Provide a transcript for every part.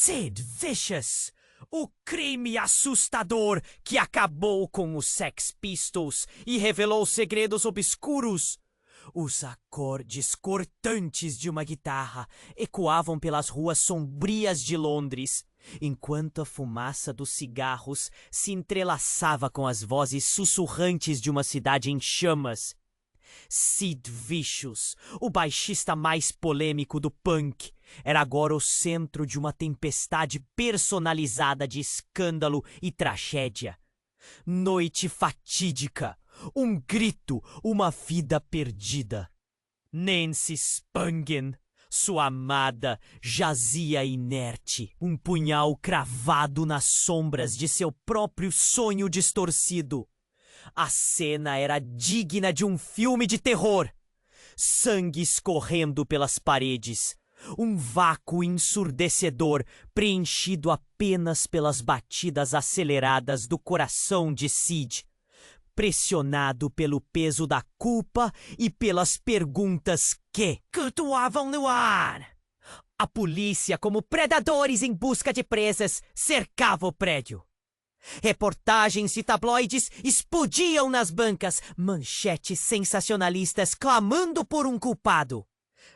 Sid Vicious, o crime assustador que acabou com os Sex Pistols e revelou segredos obscuros. Os acordes cortantes de uma guitarra ecoavam pelas ruas sombrias de Londres, enquanto a fumaça dos cigarros se entrelaçava com as vozes sussurrantes de uma cidade em chamas. Sid Vicious, o baixista mais polêmico do punk, era agora o centro de uma tempestade personalizada de escândalo e tragédia. Noite fatídica, um grito, uma vida perdida. Nancy Spungen, sua amada, jazia inerte, um punhal cravado nas sombras de seu próprio sonho distorcido. A cena era digna de um filme de terror. Sangue escorrendo pelas paredes. Um vácuo ensurdecedor preenchido apenas pelas batidas aceleradas do coração de Sid, pressionado pelo peso da culpa e pelas perguntas que cultuavam no ar. A polícia, como predadores em busca de presas, cercava o prédio. Reportagens de tabloides explodiam nas bancas, manchetes sensacionalistas clamando por um culpado.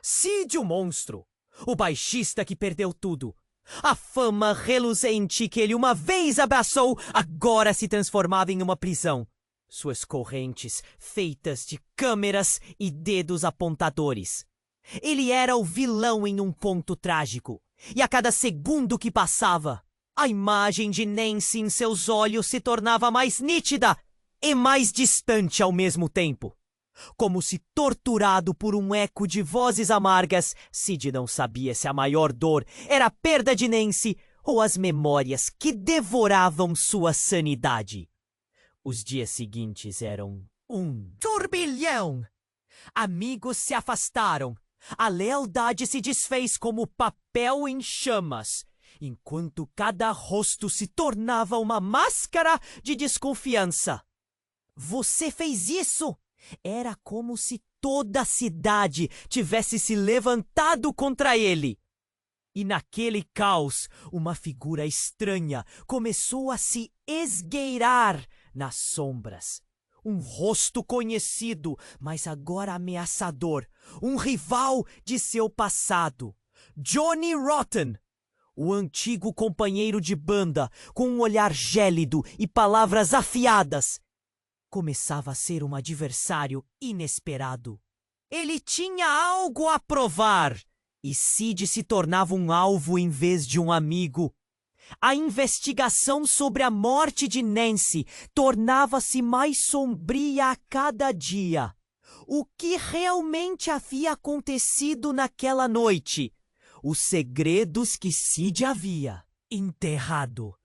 Sid o monstro, o baixista que perdeu tudo. A fama reluzente que ele uma vez abraçou agora se transformava em uma prisão. Suas correntes feitas de câmeras e dedos apontadores. Ele era o vilão em um ponto trágico, e a cada segundo que passava, a imagem de Nancy em seus olhos se tornava mais nítida e mais distante ao mesmo tempo. Como se torturado por um eco de vozes amargas, Sid não sabia se a maior dor era a perda de Nancy ou as memórias que devoravam sua sanidade. Os dias seguintes eram um turbilhão. Amigos se afastaram. A lealdade se desfez como papel em chamas, enquanto cada rosto se tornava uma máscara de desconfiança. Você fez isso? Era como se toda a cidade tivesse se levantado contra ele. E naquele caos, uma figura estranha começou a se esgueirar nas sombras. Um rosto conhecido, mas agora ameaçador. Um rival de seu passado. Johnny Rotten, o antigo companheiro de banda, com um olhar gélido e palavras afiadas. Começava a ser um adversário inesperado. Ele tinha algo a provar, e Sid se tornava um alvo em vez de um amigo. A investigação sobre a morte de Nancy tornava-se mais sombria a cada dia. O que realmente havia acontecido naquela noite? Os segredos que Sid havia enterrado.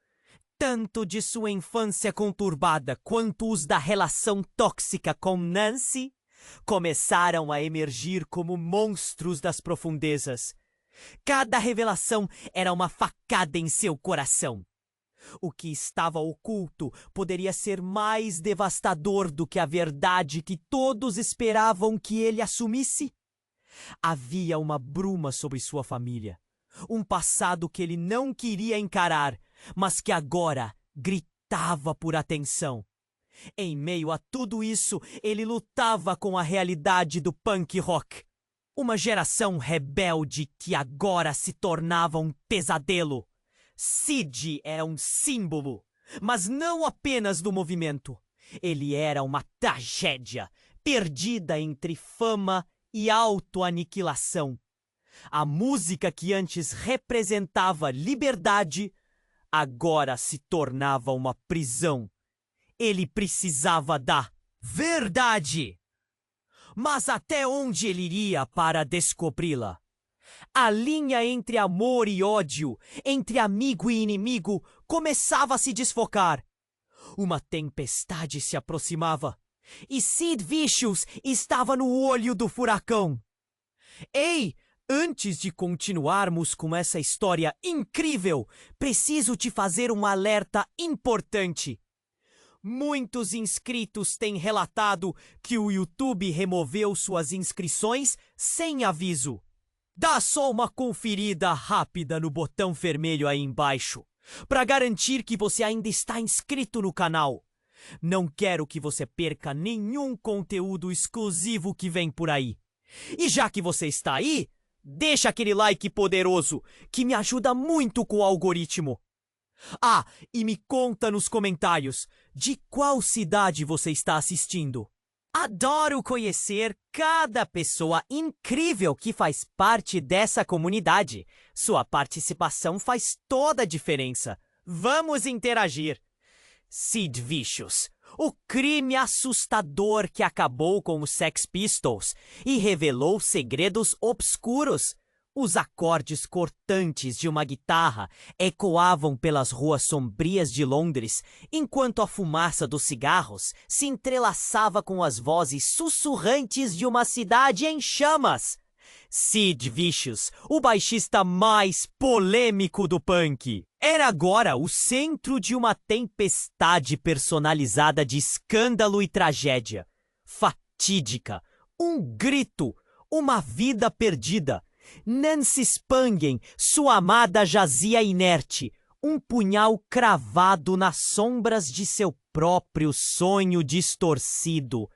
Tanto de sua infância conturbada quanto os da relação tóxica com Nancy começaram a emergir como monstros das profundezas. Cada revelação era uma facada em seu coração. O que estava oculto poderia ser mais devastador do que a verdade que todos esperavam que ele assumisse. Havia uma bruma sobre sua família, um passado que ele não queria encarar, mas que agora gritava por atenção. Em meio a tudo isso, ele lutava com a realidade do punk rock. Uma geração rebelde que agora se tornava um pesadelo. Sid era um símbolo, mas não apenas do movimento. Ele era uma tragédia, perdida entre fama e autoaniquilação. A música que antes representava liberdade, agora se tornava uma prisão. Ele precisava da verdade. Mas até onde ele iria para descobri-la? A linha entre amor e ódio, entre amigo e inimigo, começava a se desfocar. Uma tempestade se aproximava, e Sid Vicious estava no olho do furacão. Ei, antes de continuarmos com essa história incrível, preciso te fazer um alerta importante. Muitos inscritos têm relatado que o YouTube removeu suas inscrições sem aviso. Dá só uma conferida rápida no botão vermelho aí embaixo, para garantir que você ainda está inscrito no canal. Não quero que você perca nenhum conteúdo exclusivo que vem por aí. E já que você está aí, deixa aquele like poderoso, que me ajuda muito com o algoritmo. Ah, e me conta nos comentários de qual cidade você está assistindo. Adoro conhecer cada pessoa incrível que faz parte dessa comunidade. Sua participação faz toda a diferença. Vamos interagir. Sid Vicious, o crime assustador que acabou com os Sex Pistols e revelou segredos obscuros. Os acordes cortantes de uma guitarra ecoavam pelas ruas sombrias de Londres, enquanto a fumaça dos cigarros se entrelaçava com as vozes sussurrantes de uma cidade em chamas. Sid Vicious, o baixista mais polêmico do punk, era agora o centro de uma tempestade personalizada de escândalo e tragédia. Fatídica, um grito, uma vida perdida. Nancy Spungen, sua amada, jazia inerte, um punhal cravado nas sombras de seu próprio sonho distorcido.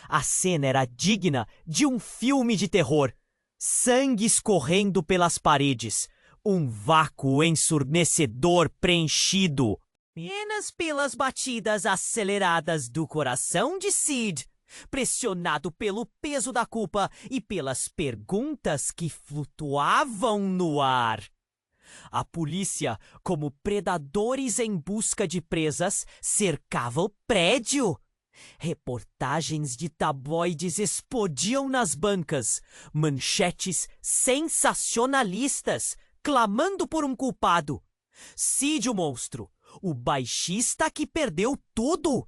A cena era digna de um filme de terror. Sangue escorrendo pelas paredes, um vácuo ensurdecedor preenchido apenas pelas batidas aceleradas do coração de Sid, pressionado pelo peso da culpa e pelas perguntas que flutuavam no ar. A polícia, como predadores em busca de presas, cercava o prédio. Reportagens de tabloides explodiam nas bancas, manchetes sensacionalistas, clamando por um culpado. Sid o monstro, o baixista que perdeu tudo.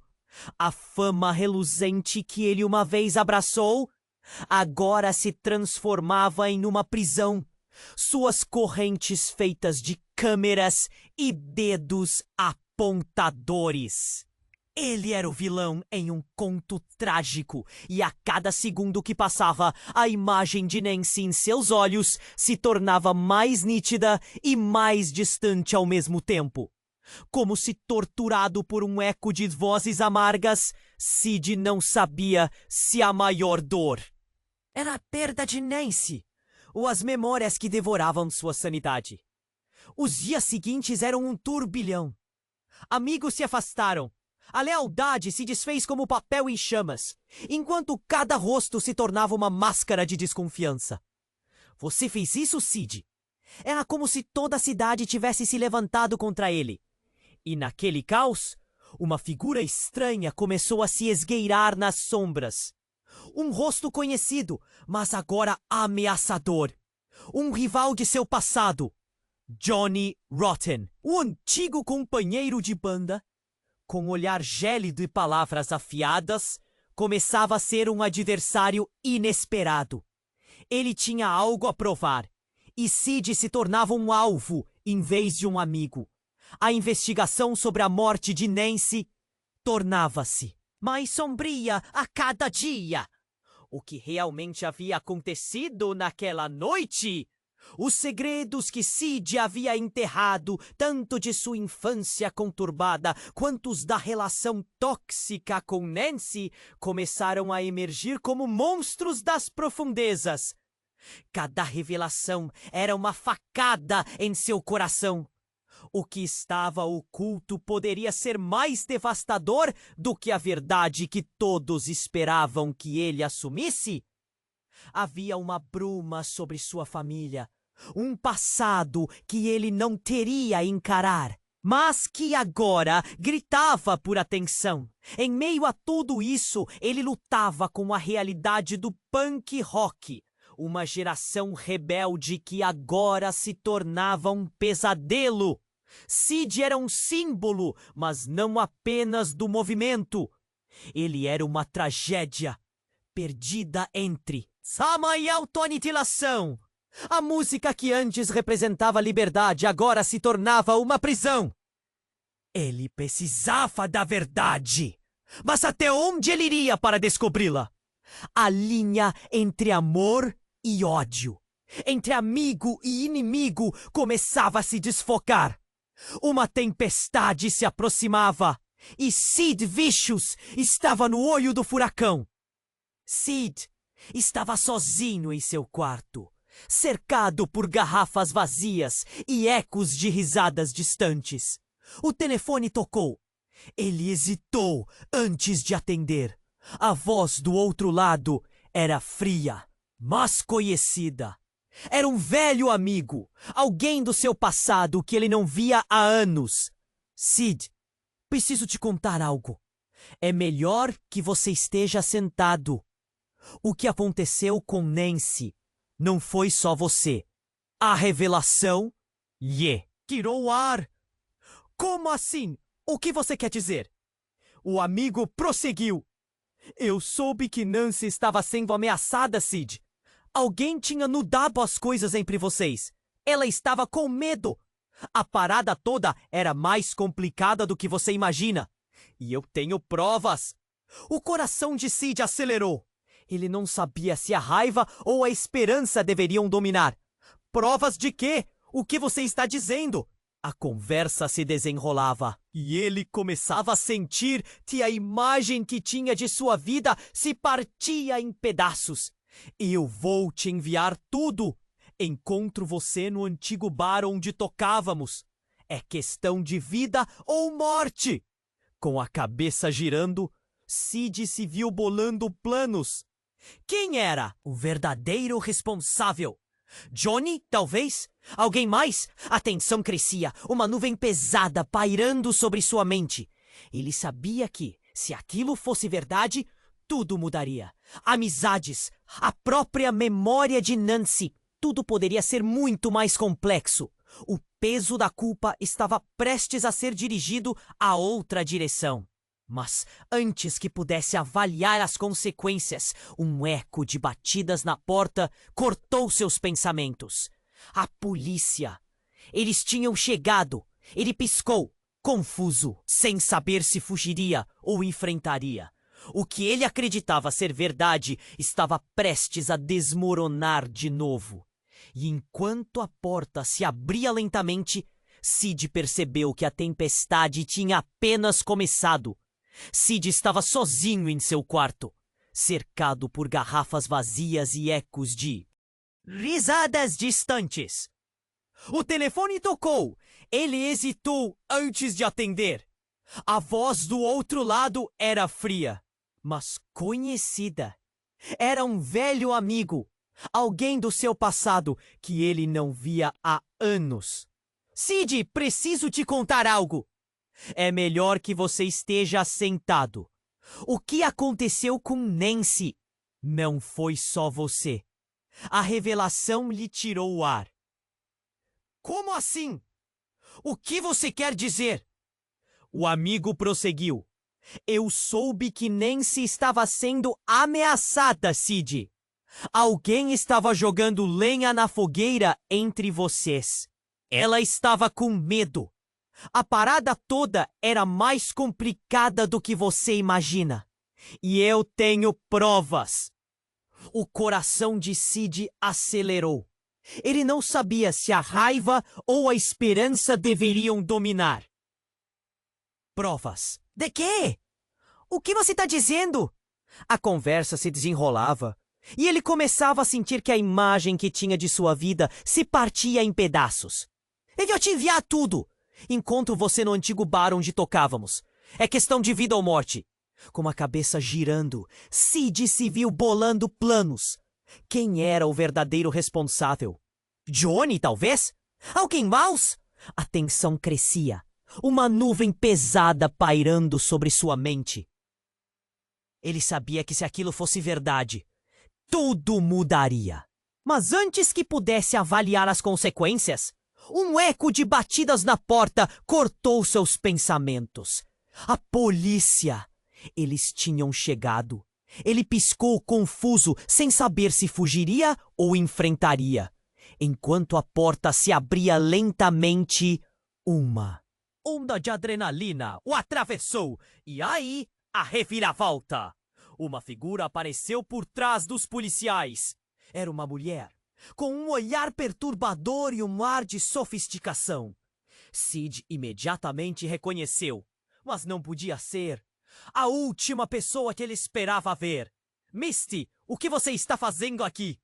A fama reluzente que ele uma vez abraçou, agora se transformava em uma prisão. Suas correntes feitas de câmeras e dedos apontadores. Ele era o vilão em um conto trágico, e a cada segundo que passava, a imagem de Nancy em seus olhos se tornava mais nítida e mais distante ao mesmo tempo. Como se torturado por um eco de vozes amargas, Sid não sabia se a maior dor era a perda de Nancy ou as memórias que devoravam sua sanidade. Os dias seguintes eram um turbilhão. Amigos se afastaram. A lealdade se desfez como papel em chamas, enquanto cada rosto se tornava uma máscara de desconfiança. Você fez isso, Sid? Era como se toda a cidade tivesse se levantado contra ele. E naquele caos, uma figura estranha começou a se esgueirar nas sombras. Um rosto conhecido, mas agora ameaçador. Um rival de seu passado. Johnny Rotten, o antigo companheiro de banda, com olhar gélido e palavras afiadas, começava a ser um adversário inesperado. Ele tinha algo a provar, e Sid se tornava um alvo em vez de um amigo. A investigação sobre a morte de Nancy tornava-se mais sombria a cada dia. O que realmente havia acontecido naquela noite? Os segredos que Sid havia enterrado, tanto de sua infância conturbada quanto os da relação tóxica com Nancy, começaram a emergir como monstros das profundezas. Cada revelação era uma facada em seu coração. O que estava oculto poderia ser mais devastador do que a verdade que todos esperavam que ele assumisse? Havia uma bruma sobre sua família, um passado que ele não teria a encarar, mas que agora gritava por atenção. Em meio a tudo isso, ele lutava com a realidade do punk rock, uma geração rebelde que agora se tornava um pesadelo. Sid era um símbolo, mas não apenas do movimento. Ele era uma tragédia, perdida entre Sama e autonitilação. A música que antes representava liberdade agora se tornava uma prisão. Ele precisava da verdade. Mas até onde ele iria para descobri-la? A linha entre amor e ódio, Entre amigo e inimigo começava a se desfocar. Uma tempestade se aproximava e Sid Vicious estava no olho do furacão. Sid estava sozinho em seu quarto, cercado por garrafas vazias e ecos de risadas distantes. O telefone tocou. Ele hesitou antes de atender. A voz do outro lado era fria, mas conhecida. Era um velho amigo, alguém do seu passado que ele não via há anos. Sid, preciso te contar algo. É melhor que você esteja sentado. O que aconteceu com Nancy não foi só você. A revelação lhe tirou o ar. Como assim? O que você quer dizer? O amigo prosseguiu. Eu soube que Nancy estava sendo ameaçada, Sid. Alguém tinha nudado as coisas entre vocês. Ela estava com medo. A parada toda era mais complicada do que você imagina. E eu tenho provas. O coração de Sid acelerou. Ele não sabia se a raiva ou a esperança deveriam dominar. Provas de quê? O que você está dizendo? A conversa se desenrolava e ele começava a sentir que a imagem que tinha de sua vida se partia em pedaços. Eu vou te enviar tudo. Encontro você no antigo bar onde tocávamos. É questão de vida ou morte. Com a cabeça girando, Sid se viu bolando planos. Quem era o verdadeiro responsável? Johnny, talvez? Alguém mais? A tensão crescia, uma nuvem pesada pairando sobre sua mente. Ele sabia que, se aquilo fosse verdade, tudo mudaria. Amizades, a própria memória de Nancy, tudo poderia ser muito mais complexo. O peso da culpa estava prestes a ser dirigido a outra direção. Mas, antes que pudesse avaliar as consequências, um eco de batidas na porta cortou seus pensamentos. A polícia! Eles tinham chegado. Ele piscou, confuso, sem saber se fugiria ou enfrentaria. O que ele acreditava ser verdade estava prestes a desmoronar de novo. E enquanto a porta se abria lentamente, Sid percebeu que a tempestade tinha apenas começado. Sid estava sozinho em seu quarto, cercado por garrafas vazias e ecos de risadas distantes. O telefone tocou. Ele hesitou antes de atender. A voz do outro lado era fria, mas conhecida. Era um velho amigo, alguém do seu passado que ele não via há anos. Sid, preciso te contar algo. É melhor que você esteja sentado. O que aconteceu com Nancy não foi só você. A revelação lhe tirou o ar. Como assim? O que você quer dizer? O amigo prosseguiu. Eu soube que Nancy estava sendo ameaçada, Sid. Alguém estava jogando lenha na fogueira entre vocês. Ela estava com medo. A parada toda era mais complicada do que você imagina. E eu tenho provas. O coração de Sid acelerou. Ele não sabia se a raiva ou a esperança deveriam dominar. Provas? De quê? O que você está dizendo? A conversa se desenrolava e ele começava a sentir que a imagem que tinha de sua vida se partia em pedaços. Eu vou te enviar tudo. Encontro você no antigo bar onde tocávamos. É questão de vida ou morte. Com a cabeça girando, Sid se viu bolando planos. Quem era o verdadeiro responsável? Johnny, talvez? Alguém mais? A tensão crescia. Uma nuvem pesada pairando sobre sua mente. Ele sabia que se aquilo fosse verdade, tudo mudaria. Mas antes que pudesse avaliar as consequências, um eco de batidas na porta cortou seus pensamentos. A polícia! Eles tinham chegado. Ele piscou confuso, sem saber se fugiria ou enfrentaria. Enquanto a porta se abria lentamente, uma onda de adrenalina o atravessou. E aí, a reviravolta. Uma figura apareceu por trás dos policiais. Era uma mulher. com um olhar perturbador e um ar de sofisticação. Sid imediatamente reconheceu, mas não podia ser, a última pessoa que ele esperava ver. Misty, o que você está fazendo aqui?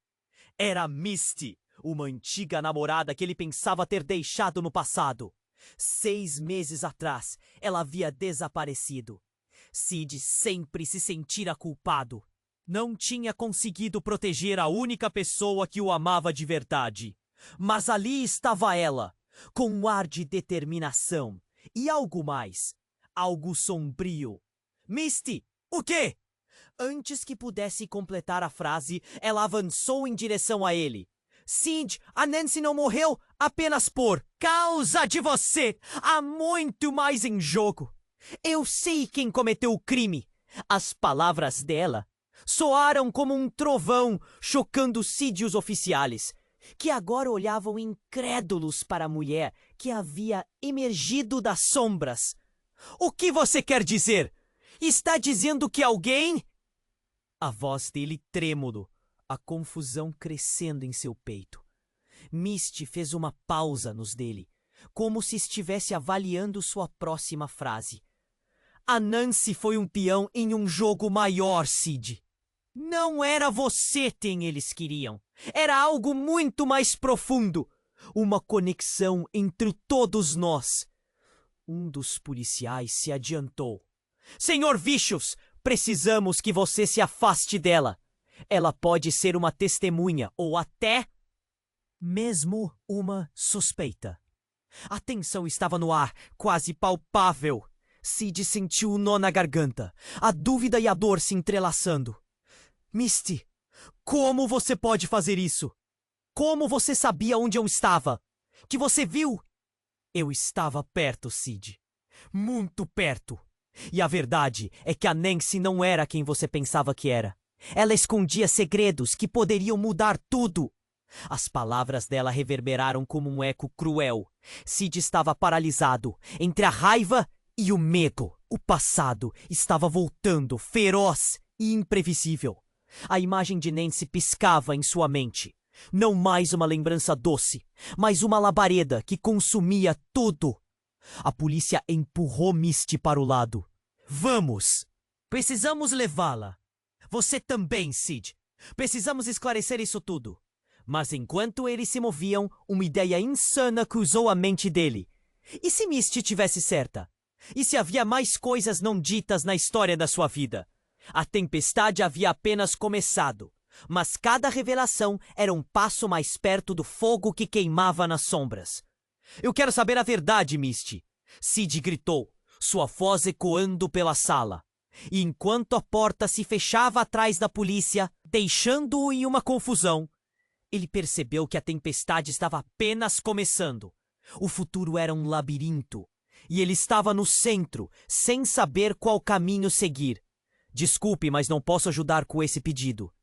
Era Misty, uma antiga namorada que ele pensava ter deixado no passado. 6 meses atrás, ela havia desaparecido. Sid sempre se sentira culpado. Não tinha conseguido proteger a única pessoa que o amava de verdade. Mas ali estava ela, com um ar de determinação. E algo mais. Algo sombrio. Misty, o quê? Antes que pudesse completar a frase, ela avançou em direção a ele. Sid, a Nancy não morreu apenas por causa de você. Há muito mais em jogo. Eu sei quem cometeu o crime. As palavras dela soaram como um trovão, chocando Sid e os oficiais, que agora olhavam incrédulos para a mulher que havia emergido das sombras. O que você quer dizer? Está dizendo que alguém... A voz dele trêmulo, a confusão crescendo em seu peito. Misty fez uma pausa nos dele, como se estivesse avaliando sua próxima frase. A Nancy foi um peão em um jogo maior, Sid. Não era você quem eles queriam. Era algo muito mais profundo. Uma conexão entre todos nós. Um dos policiais se adiantou. Senhor Vicious, precisamos que você se afaste dela. Ela pode ser uma testemunha ou até mesmo uma suspeita. A tensão estava no ar, quase palpável. Sid sentiu um nó na garganta, a dúvida e a dor se entrelaçando. Misty, como você pode fazer isso? Como você sabia onde eu estava? Que você viu? Eu estava perto, Sid. Muito perto. E a verdade é que a Nancy não era quem você pensava que era. Ela escondia segredos que poderiam mudar tudo. As palavras dela reverberaram como um eco cruel. Sid estava paralisado, entre a raiva e o medo. O passado estava voltando, feroz e imprevisível. A imagem de Nancy piscava em sua mente. Não mais uma lembrança doce, mas uma labareda que consumia tudo. A polícia empurrou Misty para o lado. Vamos! Precisamos levá-la. Você também, Sid. Precisamos esclarecer isso tudo. Mas enquanto eles se moviam, uma ideia insana cruzou a mente dele. E se Misty tivesse certa? E se havia mais coisas não ditas na história da sua vida? A tempestade havia apenas começado, mas cada revelação era um passo mais perto do fogo que queimava nas sombras. Eu quero saber a verdade, Misty. Sid gritou, sua voz ecoando pela sala. E enquanto a porta se fechava atrás da polícia, deixando-o em uma confusão, ele percebeu que a tempestade estava apenas começando. O futuro era um labirinto, e ele estava no centro, sem saber qual caminho seguir. Desculpe, mas não posso ajudar com esse pedido.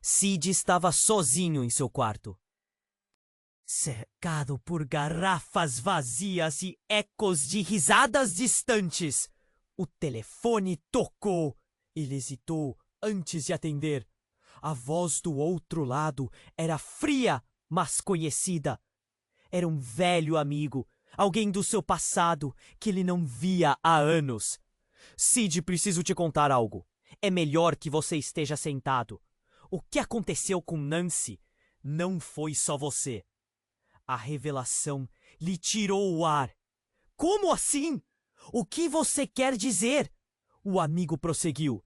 Sid estava sozinho em seu quarto. Cercado por garrafas vazias e ecos de risadas distantes. O telefone tocou. Ele hesitou antes de atender. A voz do outro lado era fria, mas conhecida. Era um velho amigo, alguém do seu passado que ele não via há anos. Sid, preciso te contar algo. É melhor que você esteja sentado. O que aconteceu com Nancy não foi só você. A revelação lhe tirou o ar. Como assim? O que você quer dizer? O amigo prosseguiu.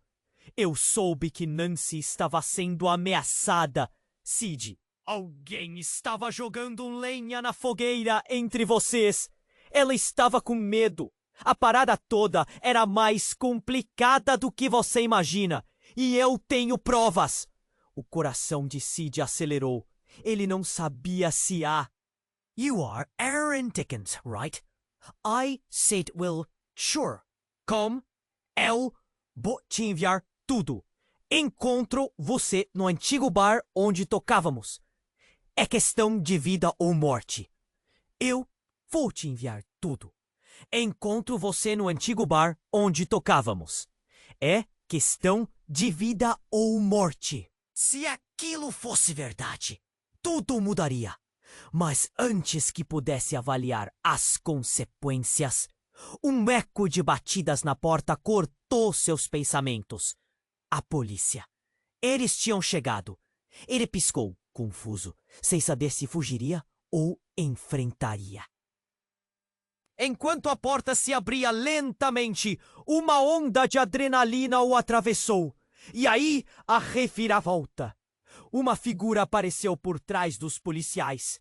Eu soube que Nancy estava sendo ameaçada. Sid, alguém estava jogando lenha na fogueira entre vocês. Ela estava com medo. A parada toda era mais complicada do que você imagina. E eu tenho provas. O coração de Sid acelerou. Ele não sabia se há. You are Aaron Dickens, right? I said will, sure. Come, eu vou te enviar tudo. Encontro você no antigo bar onde tocávamos. É questão de vida ou morte. Eu vou te enviar tudo. Encontro você no antigo bar onde tocávamos. É questão de vida ou morte. Se aquilo fosse verdade, tudo mudaria. Mas antes que pudesse avaliar as consequências, um eco de batidas na porta cortou seus pensamentos. A polícia. Eles tinham chegado. Ele piscou, confuso, sem saber se fugiria ou enfrentaria. Enquanto a porta se abria lentamente, uma onda de adrenalina o atravessou. E aí, a reviravolta. Uma figura apareceu por trás dos policiais.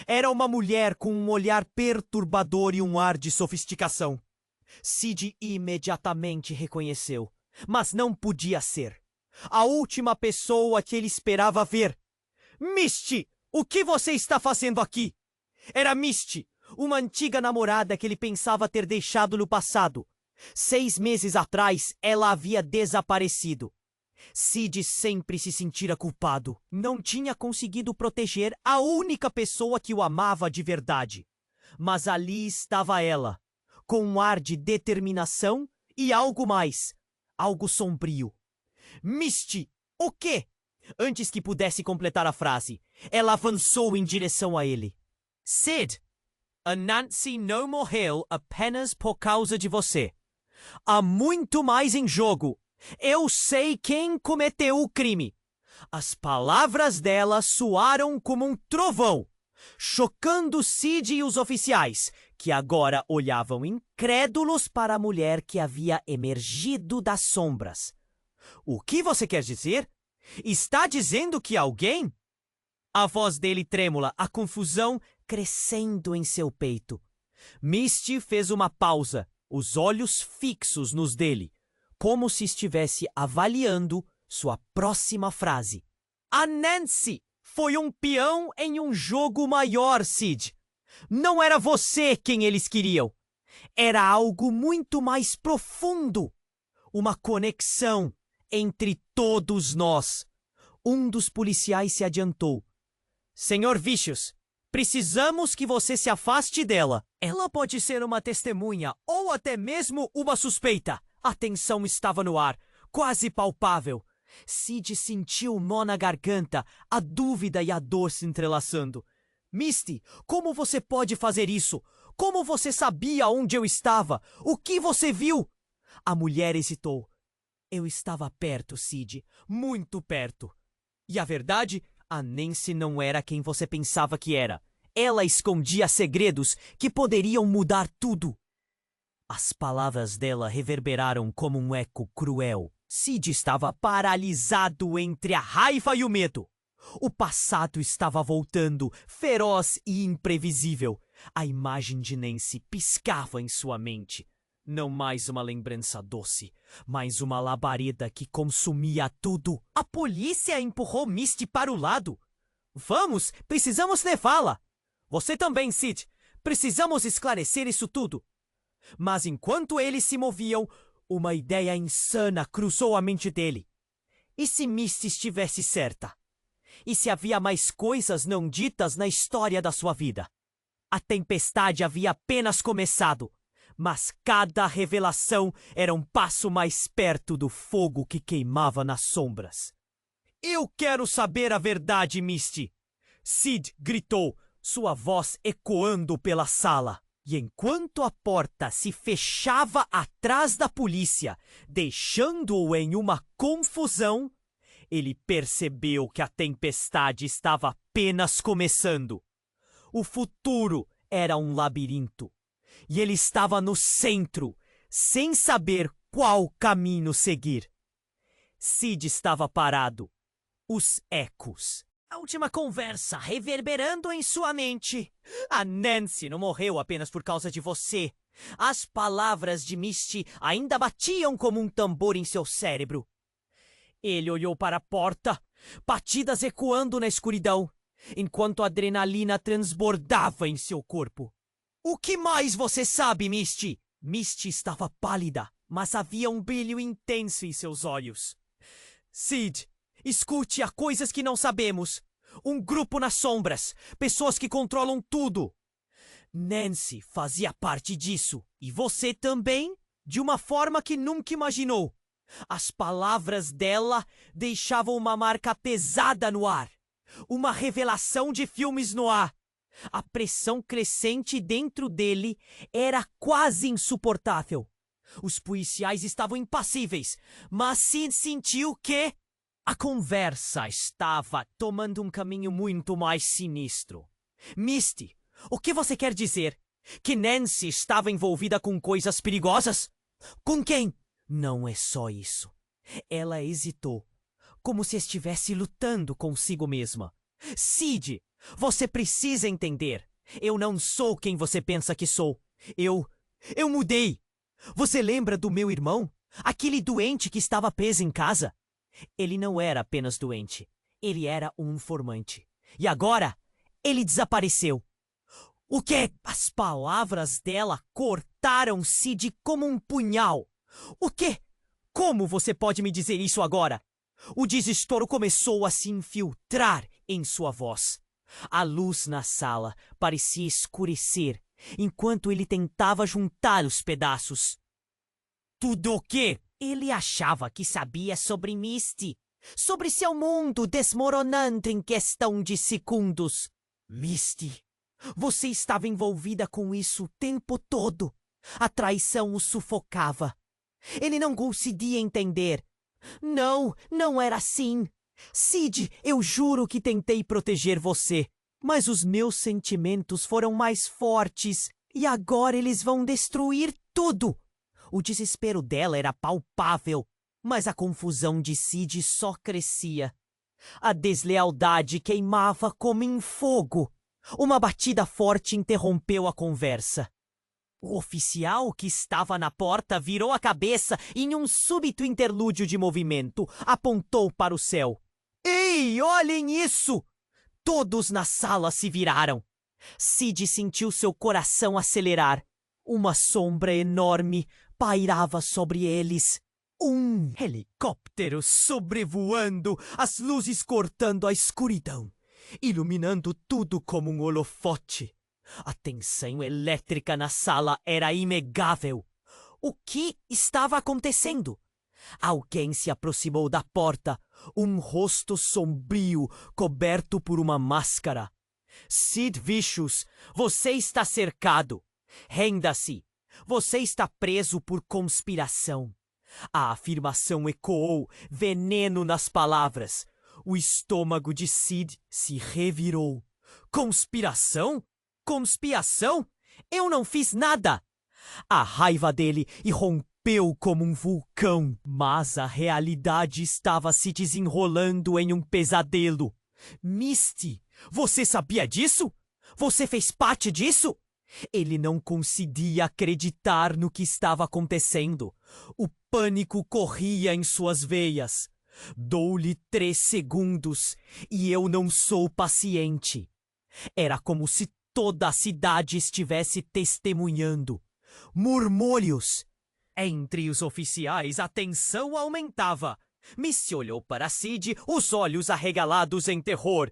Era uma mulher com um olhar perturbador e um ar de sofisticação. Sid imediatamente reconheceu, mas não podia ser. A última pessoa que ele esperava ver. Misty, o que você está fazendo aqui? Era Misty, uma antiga namorada que ele pensava ter deixado no passado. 6 meses atrás, ela havia desaparecido. Sid sempre se sentira culpado. Não tinha conseguido proteger a única pessoa que o amava de verdade. Mas ali estava ela, com um ar de determinação e algo mais, algo sombrio. Misty, o quê? Antes que pudesse completar a frase, ela avançou em direção a ele. Sid, a Nancy não morreu apenas por causa de você. Há muito mais em jogo. Eu sei quem cometeu o crime. As palavras dela soaram como um trovão, chocando Sid e os oficiais, que agora olhavam incrédulos para a mulher que havia emergido das sombras. O que você quer dizer? Está dizendo que alguém? A voz dele trêmula, a confusão crescendo em seu peito. Misty fez uma pausa, os olhos fixos nos dele, como se estivesse avaliando sua próxima frase. A Nancy foi um peão em um jogo maior, Sid. Não era você quem eles queriam. Era algo muito mais profundo. Uma conexão entre todos nós. Um dos policiais se adiantou. Senhor Vicious, precisamos que você se afaste dela. Ela pode ser uma testemunha ou até mesmo uma suspeita. A tensão estava no ar, quase palpável. Sid sentiu um nó na garganta, a dúvida e a dor se entrelaçando. Misty, como você pode fazer isso? Como você sabia onde eu estava? O que você viu? A mulher hesitou. Eu estava perto, Sid, muito perto. E a verdade, a Nancy não era quem você pensava que era. Ela escondia segredos que poderiam mudar tudo. As palavras dela reverberaram como um eco cruel. Sid estava paralisado entre a raiva e o medo. O passado estava voltando, feroz e imprevisível. A imagem de Nancy piscava em sua mente. Não mais uma lembrança doce, mas uma labareda que consumia tudo. A polícia empurrou Misty para o lado. Vamos, precisamos levá-la. Você também, Sid. Precisamos esclarecer isso tudo. Mas enquanto eles se moviam, uma ideia insana cruzou a mente dele. E se Misty estivesse certa? E se havia mais coisas não ditas na história da sua vida? A tempestade havia apenas começado, mas cada revelação era um passo mais perto do fogo que queimava nas sombras. Eu quero saber a verdade, Misty! Sid gritou, sua voz ecoando pela sala. E enquanto a porta se fechava atrás da polícia, deixando-o em uma confusão, ele percebeu que a tempestade estava apenas começando. O futuro era um labirinto, e ele estava no centro, sem saber qual caminho seguir. Sid estava parado, os ecos. A última conversa reverberando em sua mente. A Nancy não morreu apenas por causa de você. As palavras de Misty ainda batiam como um tambor em seu cérebro. Ele olhou para a porta, batidas ecoando na escuridão, enquanto a adrenalina transbordava em seu corpo. O que mais você sabe, Misty? Misty estava pálida, mas havia um brilho intenso em seus olhos. Sid, escute, há coisas que não sabemos. Um grupo nas sombras, pessoas que controlam tudo. Nancy fazia parte disso, e você também, de uma forma que nunca imaginou. As palavras dela deixavam uma marca pesada no ar. Uma revelação de filmes noir. A pressão crescente dentro dele era quase insuportável. Os policiais estavam impassíveis, mas Sid sentiu que a conversa estava tomando um caminho muito mais sinistro. Misty, o que você quer dizer? Que Nancy estava envolvida com coisas perigosas? Com quem? Não é só isso. Ela hesitou, como se estivesse lutando consigo mesma. Sid, você precisa entender. Eu não sou quem você pensa que sou. Eu mudei. Você lembra do meu irmão? Aquele doente que estava preso em casa? Ele não era apenas doente. Ele era um informante. E agora, ele desapareceu. O quê? As palavras dela cortaram Sid como um punhal. O quê? Como você pode me dizer isso agora? O desespero começou a se infiltrar em sua voz. A luz na sala parecia escurecer enquanto ele tentava juntar os pedaços. Tudo o quê? Ele achava que sabia sobre Misty, sobre seu mundo desmoronando em questão de segundos. Misty, você estava envolvida com isso o tempo todo. A traição o sufocava. Ele não conseguia entender. Não era assim. Sid, eu juro que tentei proteger você, mas os meus sentimentos foram mais fortes e agora eles vão destruir tudo. O desespero dela era palpável, mas a confusão de Sid só crescia. A deslealdade queimava como em fogo. Uma batida forte interrompeu a conversa. O oficial que estava na porta virou a cabeça e, em um súbito interlúdio de movimento, apontou para o céu. Ei, olhem isso! Todos na sala se viraram. Sid sentiu seu coração acelerar. Uma sombra enorme pairava sobre eles. Um helicóptero sobrevoando, as luzes cortando a escuridão, iluminando tudo como um holofote. A tensão elétrica na sala era inegável. O que estava acontecendo? Alguém se aproximou da porta, um rosto sombrio coberto por uma máscara. Sid Vicious, você está cercado. Renda-se. Você está preso por conspiração. A afirmação ecoou, veneno nas palavras. O estômago de Sid se revirou. Conspiração? Conspiração? Eu não fiz nada! A raiva dele irrompeu como um vulcão, mas a realidade estava se desenrolando em um pesadelo. Misty, você sabia disso? Você fez parte disso? Ele não conseguia acreditar no que estava acontecendo. O pânico corria em suas veias. Dou-lhe 3 segundos e eu não sou paciente. Era como se toda a cidade estivesse testemunhando. Murmúrios. Entre os oficiais a tensão aumentava. Misty olhou para Sid, os olhos arregalados em terror.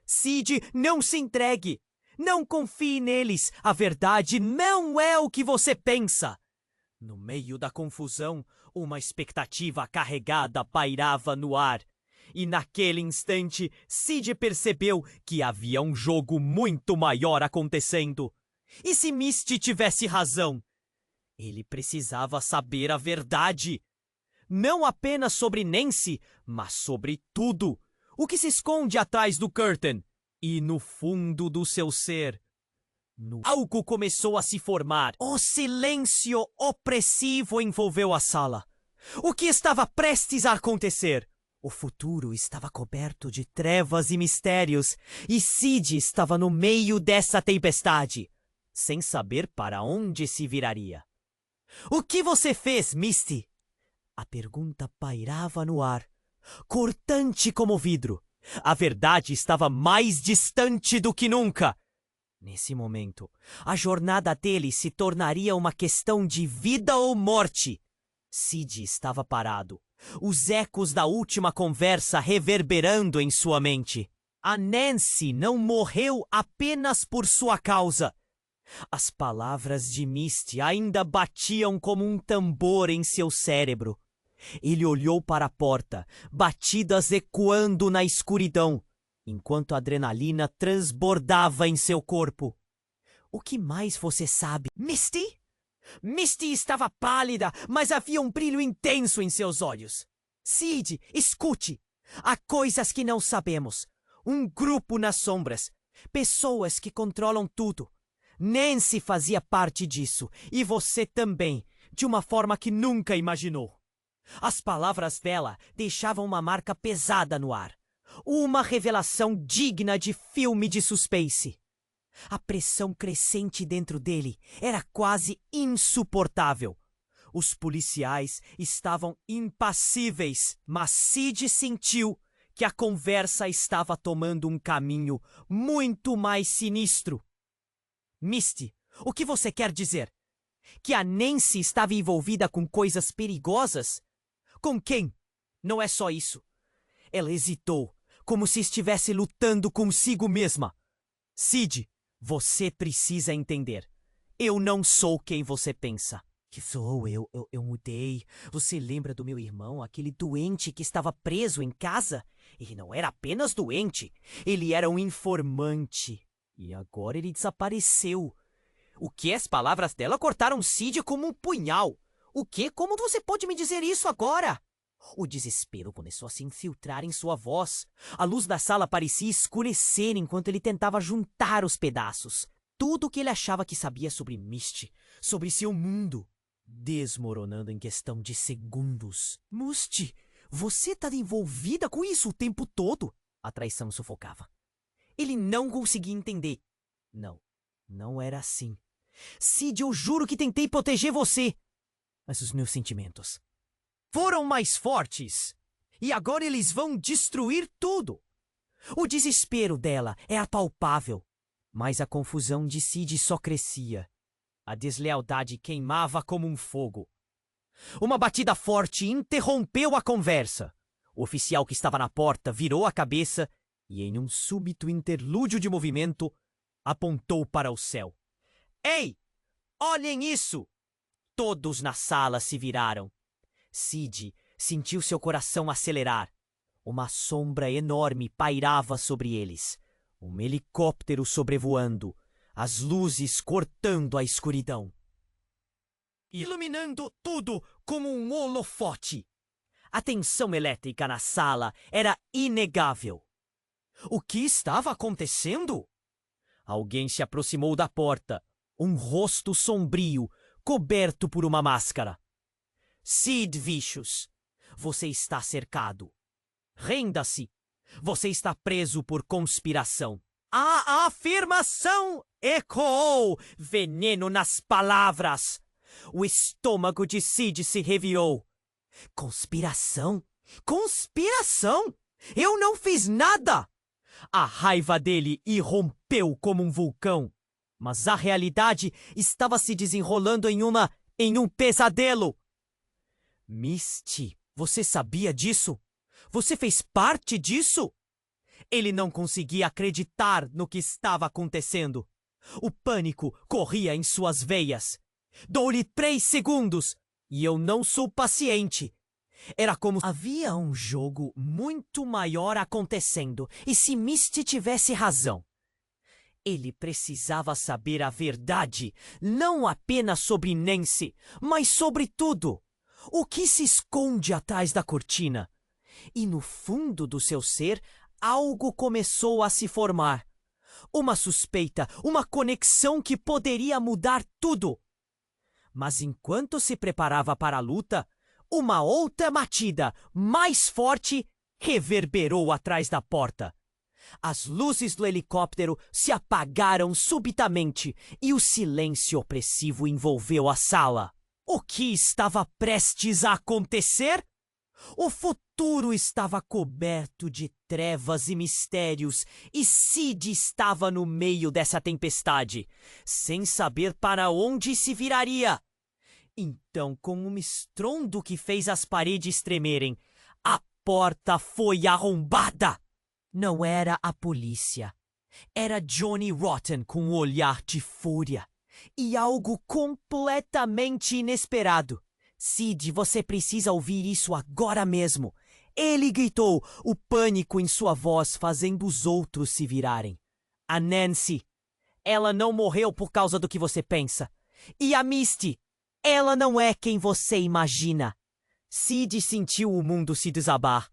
Sid, não se entregue. Não confie neles. A verdade não é o que você pensa. No meio da confusão, uma expectativa carregada pairava no ar. E naquele instante, Sid percebeu que havia um jogo muito maior acontecendo. E se Misty tivesse razão? Ele precisava saber a verdade. Não apenas sobre Nancy, mas sobre tudo. O que se esconde atrás do curtain e no fundo do seu ser. Algo começou a se formar. O silêncio opressivo envolveu a sala. O que estava prestes a acontecer? O futuro estava coberto de trevas e mistérios, e Sid estava no meio dessa tempestade, sem saber para onde se viraria. O que você fez, Misty? A pergunta pairava no ar, cortante como vidro. A verdade estava mais distante do que nunca. Nesse momento, a jornada dele se tornaria uma questão de vida ou morte. Sid estava parado, os ecos da última conversa reverberando em sua mente. A Nancy não morreu apenas por sua causa. As palavras de Misty ainda batiam como um tambor em seu cérebro. Ele olhou para a porta, batidas ecoando na escuridão. enquanto a adrenalina transbordava em seu corpo. O que mais você sabe? Misty? Misty estava pálida, mas havia um brilho intenso em seus olhos. Sid, escute! Há coisas que não sabemos. Um grupo nas sombras. Pessoas que controlam tudo. Nancy fazia parte disso, e você também, de uma forma que nunca imaginou. As palavras dela deixavam uma marca pesada no ar. Uma revelação digna de filme de suspense. A pressão crescente dentro dele era quase insuportável. Os policiais estavam impassíveis, mas Sid sentiu que a conversa estava tomando um caminho muito mais sinistro. Misty, o que você quer dizer? Que a Nancy estava envolvida com coisas perigosas? Com quem? Não é só isso. Ela hesitou, como se estivesse lutando consigo mesma. Sid, você precisa entender. Eu não sou quem você pensa. Que sou eu? Eu mudei. Você lembra do meu irmão, aquele doente que estava preso em casa? Ele não era apenas doente. Ele era um informante. E agora ele desapareceu. O que? As palavras dela cortaram Sid como um punhal. O quê? Como você pode me dizer isso agora? O desespero começou a se infiltrar em sua voz. A luz da sala parecia escurecer enquanto ele tentava juntar os pedaços. Tudo o que ele achava que sabia sobre Misty, sobre seu mundo, desmoronando em questão de segundos. Misty, você está envolvida com isso o tempo todo? A traição sufocava. Ele não conseguia entender. Não era assim. Sid, eu juro que tentei proteger você. Mas os meus sentimentos foram mais fortes. E agora eles vão destruir tudo. O desespero dela é apalpável. Mas a confusão de Sid só crescia. A deslealdade queimava como um fogo. Uma batida forte interrompeu a conversa. O oficial que estava na porta virou a cabeça e, em um súbito interlúdio de movimento, apontou para o céu. Ei! Olhem isso! Todos na sala se viraram. Sid sentiu seu coração acelerar. Uma sombra enorme pairava sobre eles. Um helicóptero sobrevoando, as luzes cortando a escuridão, iluminando tudo como um holofote. A tensão elétrica na sala era inegável. O que estava acontecendo? Alguém se aproximou da porta, um rosto sombrio, coberto por uma máscara. Sid Vicious, você está cercado. Renda-se. Você está preso por conspiração. A afirmação ecoou, veneno nas palavras. O estômago de Sid se revirou. Conspiração? Conspiração? Eu não fiz nada! A raiva dele irrompeu como um vulcão. Mas a realidade estava se desenrolando em um pesadelo. Misty, você sabia disso? Você fez parte disso? Ele não conseguia acreditar no que estava acontecendo. O pânico corria em suas veias. Dou-lhe 3 segundos e eu não sou paciente. Era como havia um jogo muito maior acontecendo e se Misty tivesse razão. Ele precisava saber a verdade, não apenas sobre Nancy, mas sobre tudo. O que se esconde atrás da cortina? E no fundo do seu ser, algo começou a se formar. Uma suspeita, uma conexão que poderia mudar tudo. Mas enquanto se preparava para a luta, uma outra batida, mais forte, reverberou atrás da porta. As luzes do helicóptero se apagaram subitamente e o silêncio opressivo envolveu a sala. O que estava prestes a acontecer? O futuro estava coberto de trevas e mistérios, e Sid estava no meio dessa tempestade, sem saber para onde se viraria. Então, com um estrondo que fez as paredes tremerem, a porta foi arrombada. Não era a polícia. Era Johnny Rotten com um olhar de fúria. E algo completamente inesperado. Sid, você precisa ouvir isso agora mesmo. Ele gritou, o pânico em sua voz fazendo os outros se virarem. A Nancy, ela não morreu por causa do que você pensa. E a Misty, ela não é quem você imagina. Sid sentiu o mundo se desabar.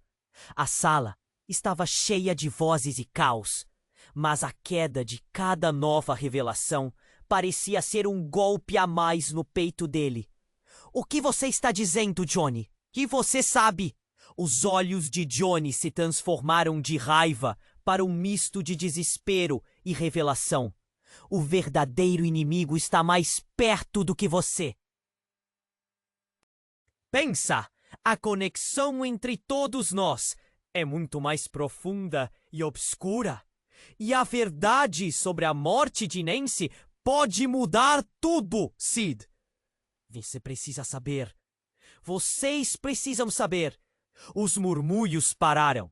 A sala estava cheia de vozes e caos, mas a queda de cada nova revelação parecia ser um golpe a mais no peito dele. O que você está dizendo, Johnny? Que você sabe? Os olhos de Johnny se transformaram de raiva para um misto de desespero e revelação. O verdadeiro inimigo está mais perto do que você. Pensa, a conexão entre todos nós é muito mais profunda e obscura. E a verdade sobre a morte de Nancy pode mudar tudo, Sid. Você precisa saber. Vocês precisam saber. Os murmúrios pararam.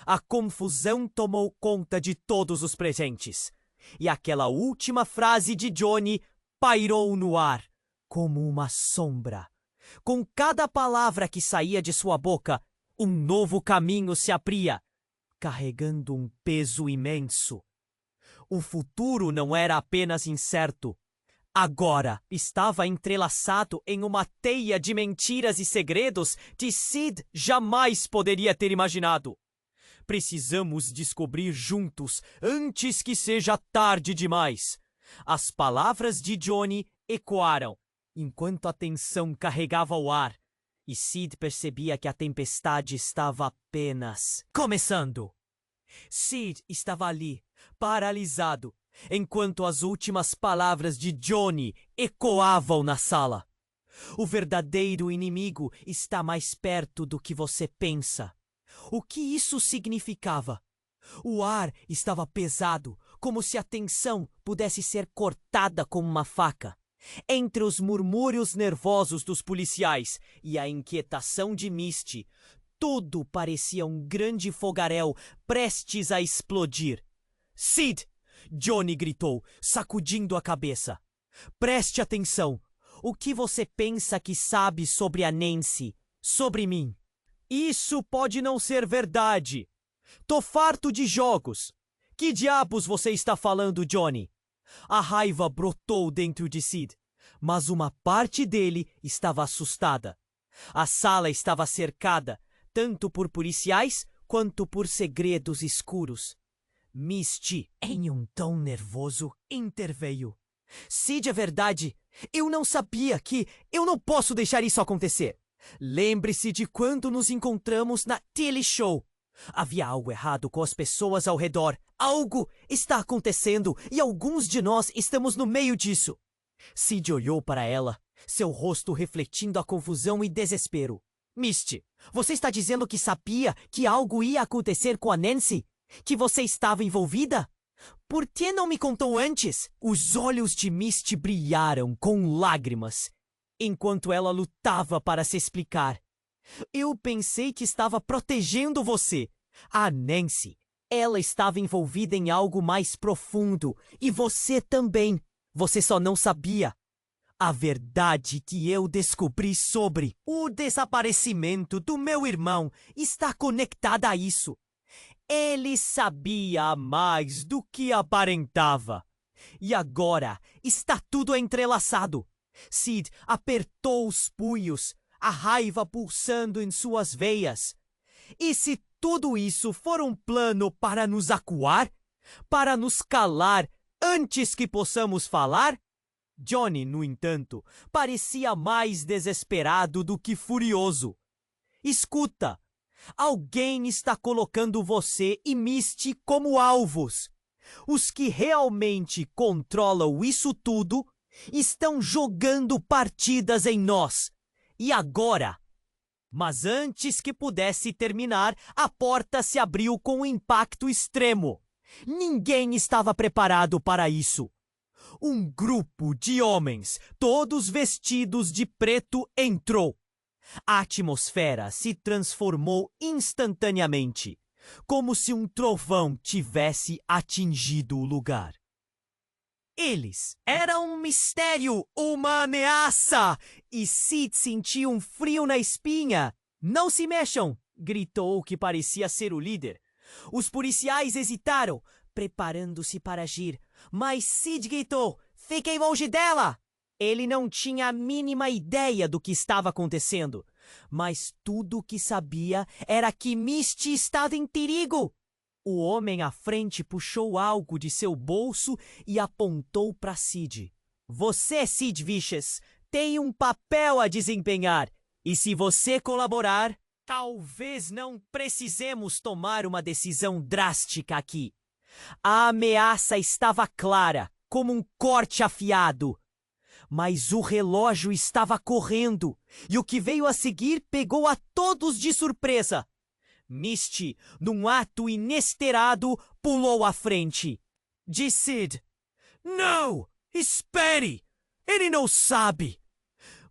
A confusão tomou conta de todos os presentes. E aquela última frase de Johnny pairou no ar, como uma sombra. Com cada palavra que saía de sua boca, um novo caminho se abria, carregando um peso imenso. O futuro não era apenas incerto. Agora estava entrelaçado em uma teia de mentiras e segredos que Sid jamais poderia ter imaginado. Precisamos descobrir juntos antes que seja tarde demais. As palavras de Johnny ecoaram, enquanto a tensão carregava o ar, e Sid percebia que a tempestade estava apenas começando. Sid estava ali, paralisado, enquanto as últimas palavras de Johnny ecoavam na sala. O verdadeiro inimigo está mais perto do que você pensa. O que isso significava? O ar estava pesado, como se a tensão pudesse ser cortada com uma faca. Entre os murmúrios nervosos dos policiais e a inquietação de Misty, tudo parecia um grande fogaréu prestes a explodir. Sid! Johnny gritou, sacudindo a cabeça. Preste atenção. O que você pensa que sabe sobre a Nancy, sobre mim? Isso pode não ser verdade. Tô farto de jogos. Que diabos você está falando, Johnny? A raiva brotou dentro de Sid, mas uma parte dele estava assustada. A sala estava cercada, tanto por policiais quanto por segredos escuros. Misty, em um tom nervoso, interveio. Sid, é verdade. Eu não sabia que... Eu não posso deixar isso acontecer. Lembre-se de quando nos encontramos na Tilly Show. Havia algo errado com as pessoas ao redor. Algo está acontecendo e alguns de nós estamos no meio disso. Sid olhou para ela, seu rosto refletindo a confusão e desespero. Misty, você está dizendo que sabia que algo ia acontecer com a Nancy? Que você estava envolvida? Por que não me contou antes? Os olhos de Misty brilharam com lágrimas, enquanto ela lutava para se explicar. Eu pensei que estava protegendo você. A Nancy, ela estava envolvida em algo mais profundo. E você também. Você só não sabia. A verdade que eu descobri sobre o desaparecimento do meu irmão está conectada a isso. Ele sabia mais do que aparentava. E agora está tudo entrelaçado. Sid apertou os punhos, a raiva pulsando em suas veias. E se tudo isso for um plano para nos acuar? Para nos calar antes que possamos falar? Johnny, no entanto, parecia mais desesperado do que furioso. Escuta, alguém está colocando você e Misty como alvos. Os que realmente controlam isso tudo estão jogando partidas em nós. E agora? Mas antes que pudesse terminar, a porta se abriu com um impacto extremo. Ninguém estava preparado para isso. Um grupo de homens, todos vestidos de preto, entrou. A atmosfera se transformou instantaneamente, como se um trovão tivesse atingido o lugar. Eles eram um mistério, uma ameaça! E Sid sentiu um frio na espinha. Não se mexam! gritou o que parecia ser o líder. Os policiais hesitaram, preparando-se para agir, mas Sid gritou: "Fiquem longe dela!" Ele não tinha a mínima ideia do que estava acontecendo, mas tudo o que sabia era que Misty estava em perigo. O homem à frente puxou algo de seu bolso e apontou para Sid. "Você, Sid Vicious, tem um papel a desempenhar, e se você colaborar, talvez não precisemos tomar uma decisão drástica aqui." A ameaça estava clara, como um corte afiado. Mas o relógio estava correndo, e o que veio a seguir pegou a todos de surpresa. Misty, num ato inesperado, pulou à frente. Disse Sid: "Não! Espere! Ele não sabe!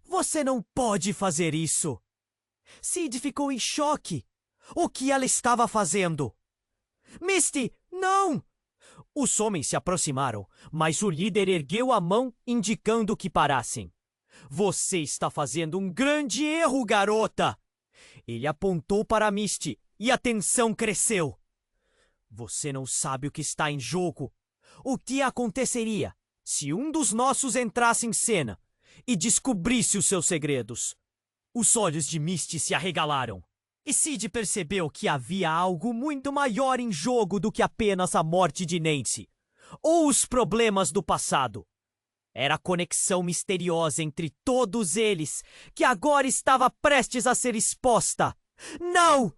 Você não pode fazer isso!" Sid ficou em choque. O que ela estava fazendo? "Misty, não!" Os homens se aproximaram, mas o líder ergueu a mão, indicando que parassem. "Você está fazendo um grande erro, garota!" Ele apontou para Misty e a tensão cresceu. "Você não sabe o que está em jogo. O que aconteceria se um dos nossos entrasse em cena e descobrisse os seus segredos?" Os olhos de Misty se arregalaram. E Sid percebeu que havia algo muito maior em jogo do que apenas a morte de Nancy, ou os problemas do passado. Era a conexão misteriosa entre todos eles, que agora estava prestes a ser exposta. "Não!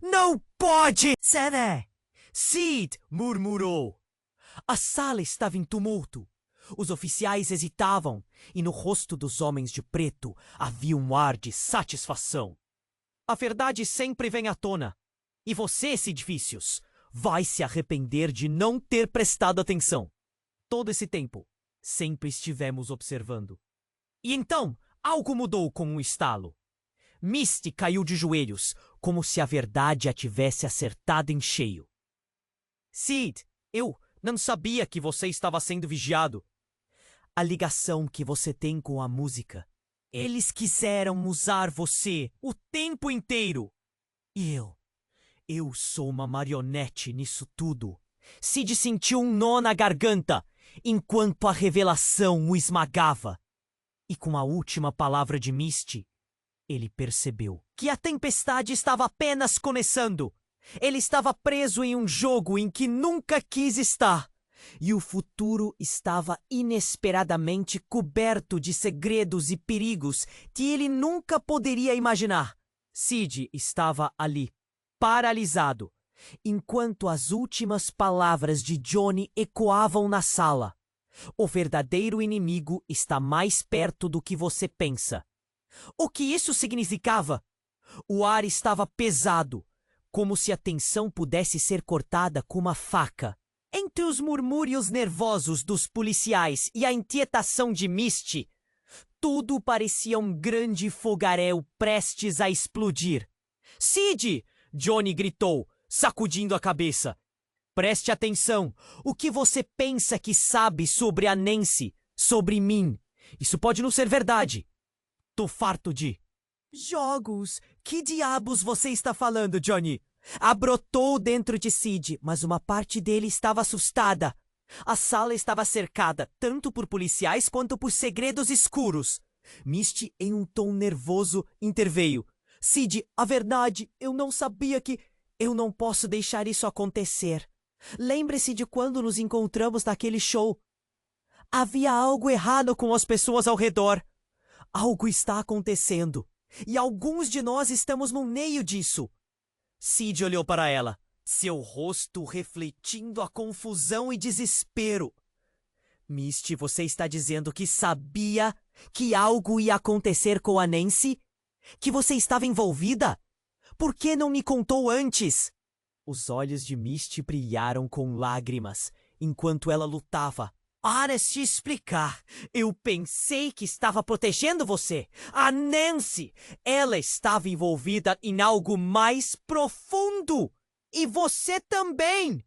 Não pode!" "Sene!" Sid murmurou. A sala estava em tumulto. Os oficiais hesitavam, e no rosto dos homens de preto havia um ar de satisfação. A verdade sempre vem à tona. E você, Sid Vicious, vai se arrepender de não ter prestado atenção. Todo esse tempo, sempre estivemos observando. E então, algo mudou com um estalo. Misty caiu de joelhos, como se a verdade a tivesse acertado em cheio. "Sid, eu não sabia que você estava sendo vigiado." "A ligação que você tem com a música. Eles quiseram usar você o tempo inteiro. E eu sou uma marionete nisso tudo." Sid sentiu um nó na garganta, enquanto a revelação o esmagava. E com a última palavra de Misty, ele percebeu que a tempestade estava apenas começando. Ele estava preso em um jogo em que nunca quis estar. E o futuro estava inesperadamente coberto de segredos e perigos que ele nunca poderia imaginar. Sid estava ali, paralisado, enquanto as últimas palavras de Johnny ecoavam na sala. "O verdadeiro inimigo está mais perto do que você pensa." O que isso significava? O ar estava pesado, como se a tensão pudesse ser cortada com uma faca. Entre os murmúrios nervosos dos policiais e a inquietação de Misty, tudo parecia um grande fogaréu prestes a explodir. "Sid!" Johnny gritou, sacudindo a cabeça. "Preste atenção. O que você pensa que sabe sobre a Nancy, sobre mim? Isso pode não ser verdade." "Tô farto de..." "Jogos? Que diabos você está falando, Johnny?" Abrotou dentro de Sid, mas uma parte dele estava assustada. A sala estava cercada tanto por policiais quanto por segredos escuros. Misty, em um tom nervoso, interveio. "Sid, a verdade, eu não sabia que... Eu não posso deixar isso acontecer. Lembre-se de quando nos encontramos naquele show. Havia algo errado com as pessoas ao redor. Algo está acontecendo, e alguns de nós estamos no meio disso." Sid olhou para ela, seu rosto refletindo a confusão e desespero. "Misty, você está dizendo que sabia que algo ia acontecer com a Nancy? Que você estava envolvida? Por que não me contou antes?" Os olhos de Misty brilharam com lágrimas, enquanto ela lutava. "Para se explicar, eu pensei que estava protegendo você. A Nancy, ela estava envolvida em algo mais profundo. E você também.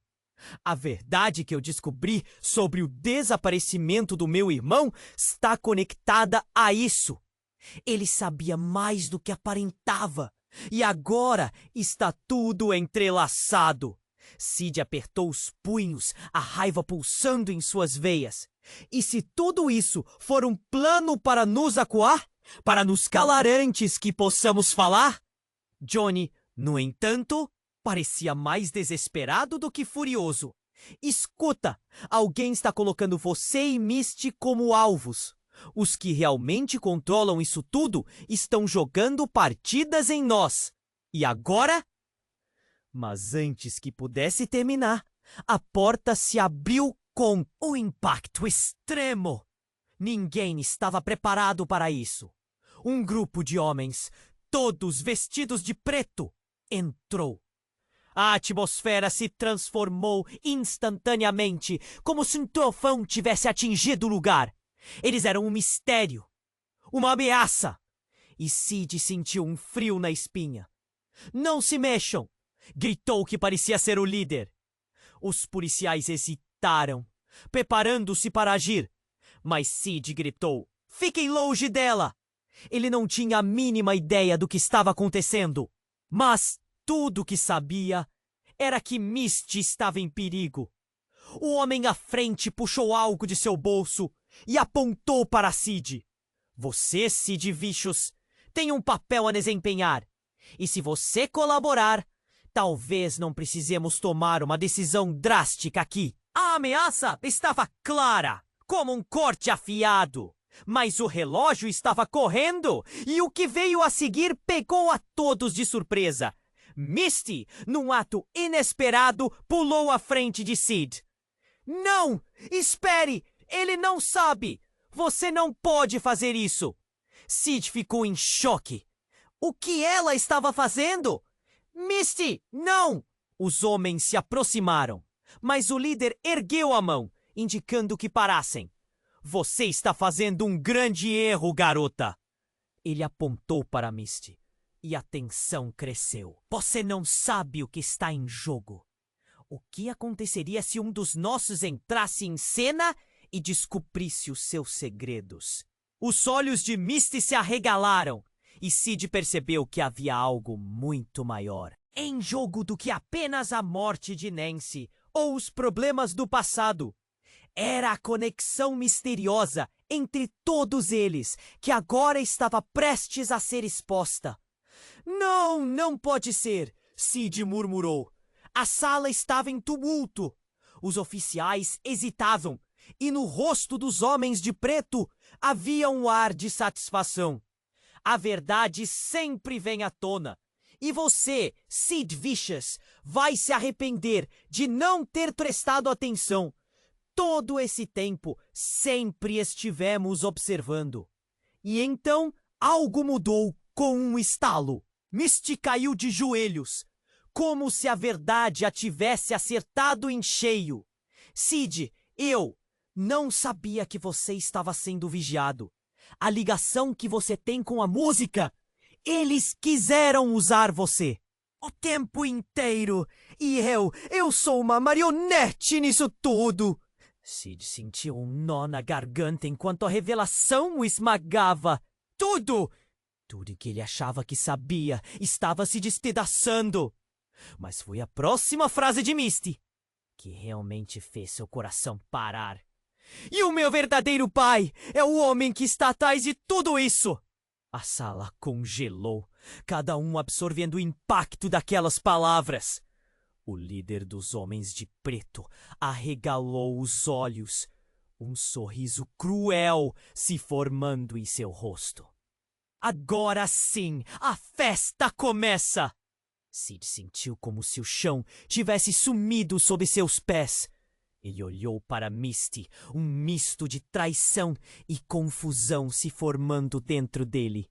A verdade que eu descobri sobre o desaparecimento do meu irmão está conectada a isso. Ele sabia mais do que aparentava. E agora está tudo entrelaçado. Sid apertou os punhos, a raiva pulsando em suas veias. E se tudo isso for um plano para nos acuar? Para nos calar antes que possamos falar? Johnny, no entanto, parecia mais desesperado do que furioso. Escuta, alguém está colocando você e Misty como alvos. Os que realmente controlam isso tudo estão jogando partidas em nós. E agora? Mas antes que pudesse terminar, a porta se abriu com um impacto extremo. Ninguém estava preparado para isso. Um grupo de homens, todos vestidos de preto, entrou. A atmosfera se transformou instantaneamente, como se um trovão tivesse atingido o lugar. Eles eram um mistério, uma ameaça. E Sid sentiu um frio na espinha. "Não se mexam!" gritou o que parecia ser o líder. Os policiais hesitaram, preparando-se para agir. Mas Sid gritou: "Fiquem longe dela!" Ele não tinha a mínima ideia do que estava acontecendo. Mas tudo o que sabia era que Misty estava em perigo. O homem à frente puxou algo de seu bolso e apontou para Sid. "Você, Sid Vicious, tem um papel a desempenhar. E se você colaborar, talvez não precisemos tomar uma decisão drástica aqui." A ameaça estava clara, como um corte afiado. Mas o relógio estava correndo e o que veio a seguir pegou a todos de surpresa. Misty, num ato inesperado, pulou à frente de Sid. "Não! Espere! Ele não sabe! Você não pode fazer isso!" Sid ficou em choque. O que ela estava fazendo? "Misty, não!" Os homens se aproximaram, mas o líder ergueu a mão, indicando que parassem. "Você está fazendo um grande erro, garota!" Ele apontou para Misty e a tensão cresceu. "Você não sabe o que está em jogo. O que aconteceria se um dos nossos entrasse em cena e descobrisse os seus segredos?" Os olhos de Misty se arregalaram e Sid percebeu que havia algo muito maior em jogo do que apenas a morte de Nancy ou os problemas do passado. Era a conexão misteriosa entre todos eles, que agora estava prestes a ser exposta. "Não, não pode ser!" Sid murmurou. A sala estava em tumulto. Os oficiais hesitavam, e no rosto dos homens de preto havia um ar de satisfação. A verdade sempre vem à tona. E você, Sid Vicious, vai se arrepender de não ter prestado atenção. Todo esse tempo sempre estivemos observando. E então algo mudou com um estalo. Misty caiu de joelhos, como se a verdade a tivesse acertado em cheio. "Sid, eu não sabia que você estava sendo vigiado. A ligação que você tem com a música, eles quiseram usar você o tempo inteiro. E eu sou uma marionete nisso tudo." Sid sentiu um nó na garganta enquanto a revelação o esmagava. Tudo que ele achava que sabia estava se despedaçando. Mas foi a próxima frase de Misty que realmente fez seu coração parar. "E o meu verdadeiro pai é o homem que está atrás de tudo isso." A sala congelou, cada um absorvendo o impacto daquelas palavras. O líder dos homens de preto arregalou os olhos, um sorriso cruel se formando em seu rosto. "Agora sim, a festa começa!" Sid sentiu como se o chão tivesse sumido sob seus pés. Ele olhou para Misty, um misto de traição e confusão se formando dentro dele.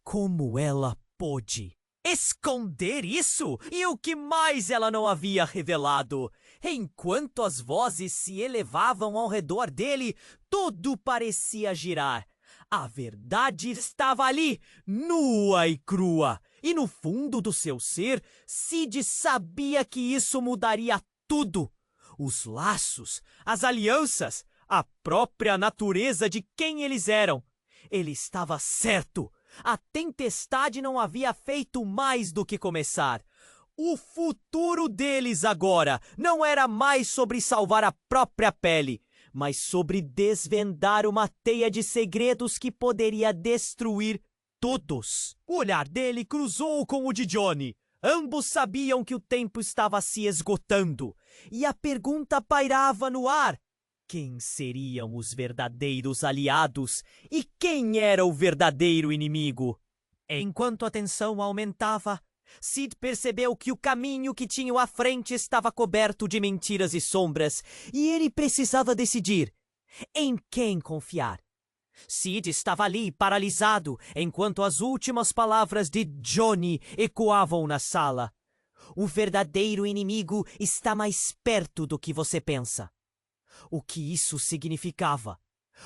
Como ela pôde esconder isso? E o que mais ela não havia revelado? Enquanto as vozes se elevavam ao redor dele, tudo parecia girar. A verdade estava ali, nua e crua. E no fundo do seu ser, Sid sabia que isso mudaria tudo. Os laços, as alianças, a própria natureza de quem eles eram. Ele estava certo. A tempestade não havia feito mais do que começar. O futuro deles agora não era mais sobre salvar a própria pele, mas sobre desvendar uma teia de segredos que poderia destruir todos. O olhar dele cruzou com o de Johnny. Ambos sabiam que o tempo estava se esgotando, e a pergunta pairava no ar: quem seriam os verdadeiros aliados e quem era o verdadeiro inimigo? Enquanto a tensão aumentava, Sid percebeu que o caminho que tinha à frente estava coberto de mentiras e sombras, e ele precisava decidir em quem confiar. Sid estava ali, paralisado, enquanto as últimas palavras de Johnny ecoavam na sala. O verdadeiro inimigo está mais perto do que você pensa. O que isso significava?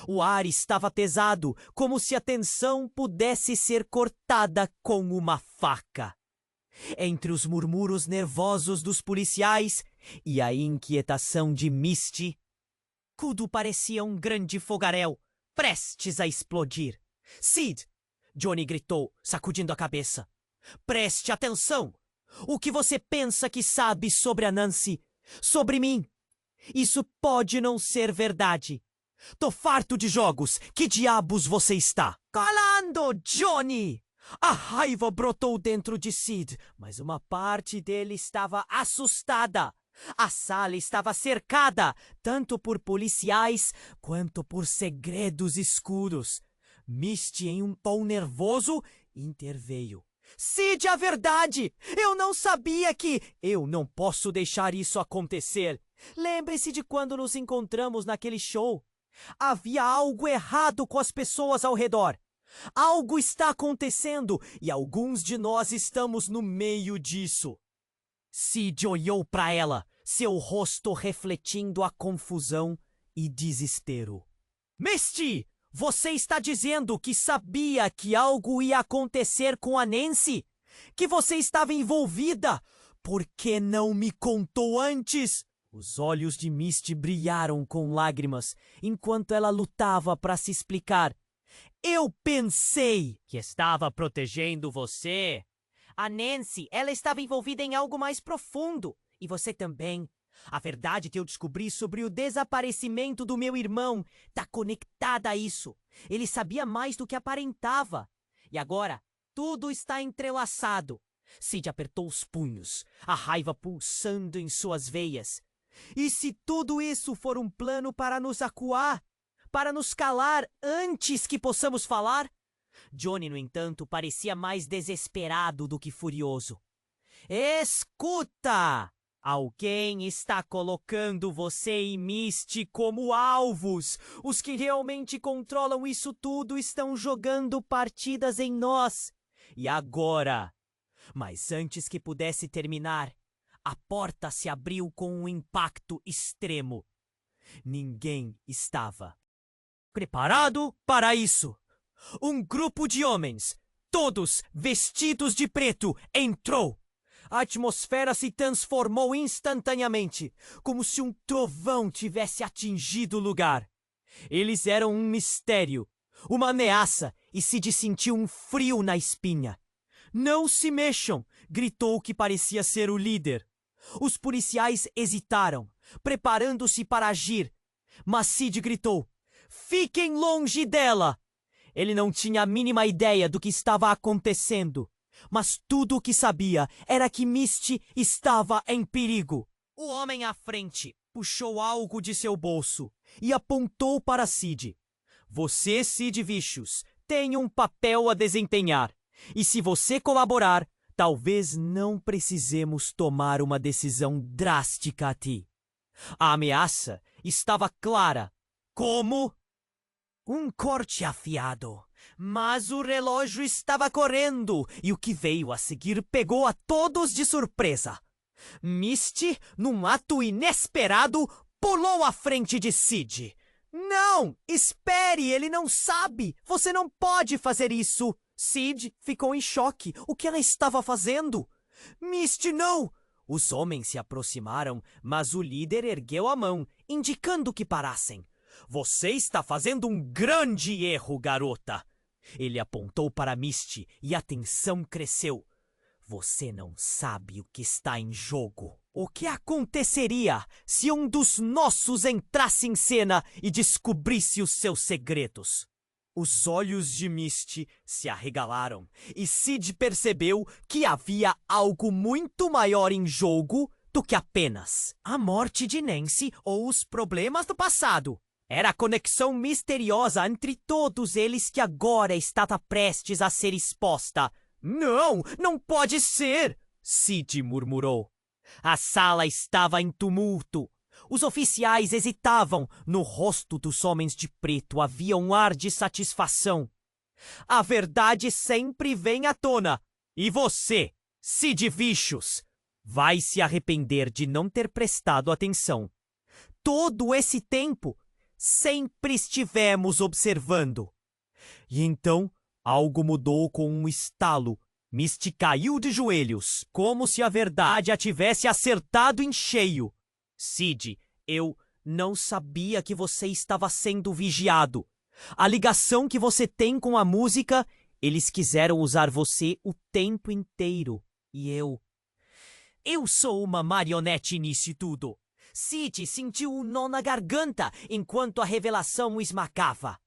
O ar estava pesado, como se a tensão pudesse ser cortada com uma faca. Entre os murmúrios nervosos dos policiais e a inquietação de Misty, tudo parecia um grande fogaréu, prestes a explodir. Sid! Johnny gritou, sacudindo a cabeça. Preste atenção! O que você pensa que sabe sobre a Nancy? Sobre mim? Isso pode não ser verdade. Tô farto de jogos. Que diabos você está? Calando, Johnny! A raiva brotou dentro de Sid, mas uma parte dele estava assustada. A sala estava cercada, tanto por policiais quanto por segredos escuros. Misty, em um tom nervoso, interveio. Sid, a verdade! Eu não sabia que... Eu não posso deixar isso acontecer. Lembre-se de quando nos encontramos naquele show. Havia algo errado com as pessoas ao redor. Algo está acontecendo e alguns de nós estamos no meio disso. Sid olhou para ela, seu rosto refletindo a confusão e desespero. Misty, você está dizendo que sabia que algo ia acontecer com a Nancy? Que você estava envolvida? Por que não me contou antes? Os olhos de Misty brilharam com lágrimas enquanto ela lutava para se explicar. Eu pensei que estava protegendo você. A Nancy, ela estava envolvida em algo mais profundo. E você também. A verdade que eu descobri sobre o desaparecimento do meu irmão está conectada a isso. Ele sabia mais do que aparentava. E agora, tudo está entrelaçado. Sid apertou os punhos, a raiva pulsando em suas veias. E se tudo isso for um plano para nos acuar? Para nos calar antes que possamos falar? Johnny, no entanto, parecia mais desesperado do que furioso. Escuta! Alguém está colocando você e Misty como alvos. Os que realmente controlam isso tudo estão jogando partidas em nós. E agora? Mas antes que pudesse terminar, a porta se abriu com um impacto extremo. Ninguém estava preparado para isso. Um grupo de homens, todos vestidos de preto, entrou. A atmosfera se transformou instantaneamente, como se um trovão tivesse atingido o lugar. Eles eram um mistério, uma ameaça, e Sid sentiu um frio na espinha. Não se mexam! Gritou o que parecia ser o líder. Os policiais hesitaram, preparando-se para agir. Mas Sid gritou: fiquem longe dela! Ele não tinha a mínima ideia do que estava acontecendo, mas tudo o que sabia era que Misty estava em perigo. O homem à frente puxou algo de seu bolso e apontou para Sid. Você, Sid Vicious, tem um papel a desempenhar. E se você colaborar, talvez não precisemos tomar uma decisão drástica a ti. A ameaça estava clara. Como? Um corte afiado. Mas o relógio estava correndo e o que veio a seguir pegou a todos de surpresa. Misty, num ato inesperado, pulou à frente de Sid. Não! Espere! Ele não sabe! Você não pode fazer isso! Sid ficou em choque. O que ela estava fazendo? Misty, não! Os homens se aproximaram, mas o líder ergueu a mão, indicando que parassem. Você está fazendo um grande erro, garota! Ele apontou para Misty e a tensão cresceu. Você não sabe o que está em jogo. O que aconteceria se um dos nossos entrasse em cena e descobrisse os seus segredos? Os olhos de Misty se arregalaram e Sid percebeu que havia algo muito maior em jogo do que apenas a morte de Nancy ou os problemas do passado. Era a conexão misteriosa entre todos eles que agora estava prestes a ser exposta. Não, não pode ser! Sid murmurou. A sala estava em tumulto. Os oficiais hesitavam. No rosto dos homens de preto havia um ar de satisfação. A verdade sempre vem à tona. E você, Sid Vicious, vai se arrepender de não ter prestado atenção. Todo esse tempo, sempre estivemos observando. E então, algo mudou com um estalo. Misty caiu de joelhos, como se a verdade a tivesse acertado em cheio. Sid, eu não sabia que você estava sendo vigiado. A ligação que você tem com a música, eles quiseram usar você o tempo inteiro. E eu sou uma marionete nisso tudo. Sid sentiu um nó na garganta enquanto a revelação o esmagava.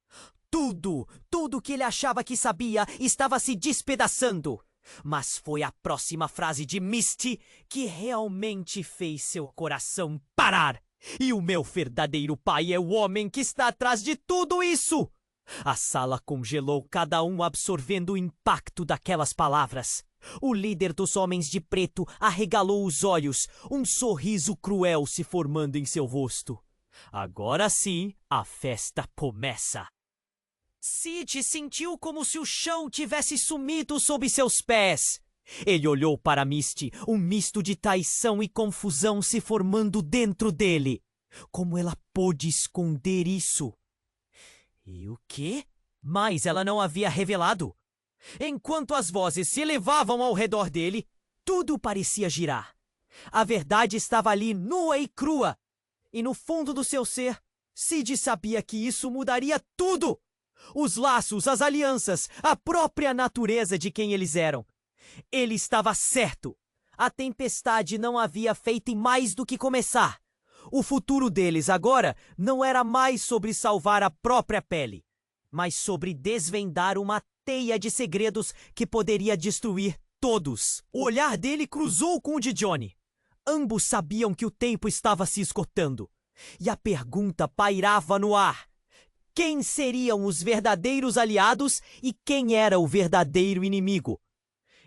Tudo que ele achava que sabia estava se despedaçando. Mas foi a próxima frase de Misty que realmente fez seu coração parar. E o meu verdadeiro pai é o homem que está atrás de tudo isso. A sala congelou, cada um absorvendo o impacto daquelas palavras. O líder dos homens de preto arregalou os olhos, um sorriso cruel se formando em seu rosto. Agora sim, a festa começa. Sid sentiu como se o chão tivesse sumido sob seus pés. Ele olhou para Misty, um misto de traição e confusão se formando dentro dele. Como ela pôde esconder isso? E o quê? Mas ela não havia revelado. Enquanto as vozes se elevavam ao redor dele, tudo parecia girar. A verdade estava ali nua e crua. E no fundo do seu ser, Sid sabia que isso mudaria tudo. Os laços, as alianças, a própria natureza de quem eles eram. Ele estava certo. A tempestade não havia feito mais do que começar. O futuro deles agora não era mais sobre salvar a própria pele, mas sobre desvendar uma teia de segredos que poderia destruir todos. O olhar dele cruzou com o de Johnny. Ambos sabiam que o tempo estava se esgotando. E a pergunta pairava no ar. Quem seriam os verdadeiros aliados e quem era o verdadeiro inimigo?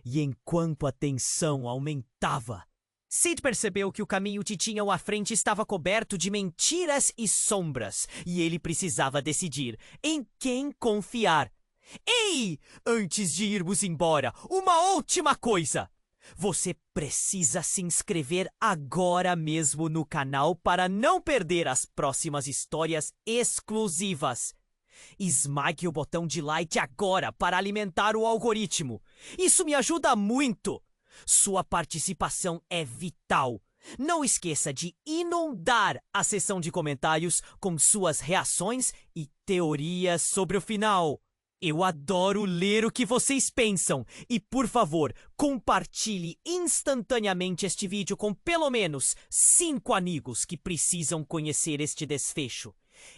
E enquanto a tensão aumentava, Sid percebeu que o caminho que tinham à frente estava coberto de mentiras e sombras, e ele precisava decidir em quem confiar. Ei! Antes de irmos embora, uma última coisa! Você precisa se inscrever agora mesmo no canal para não perder as próximas histórias exclusivas. Esmague o botão de like agora para alimentar o algoritmo. Isso me ajuda muito. Sua participação é vital. Não esqueça de inundar a seção de comentários com suas reações e teorias sobre o final. Eu adoro ler o que vocês pensam e, por favor, compartilhe instantaneamente este vídeo com pelo menos 5 amigos que precisam conhecer este desfecho.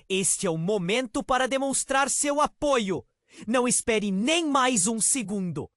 Este é o momento para demonstrar seu apoio. Não espere nem mais um segundo.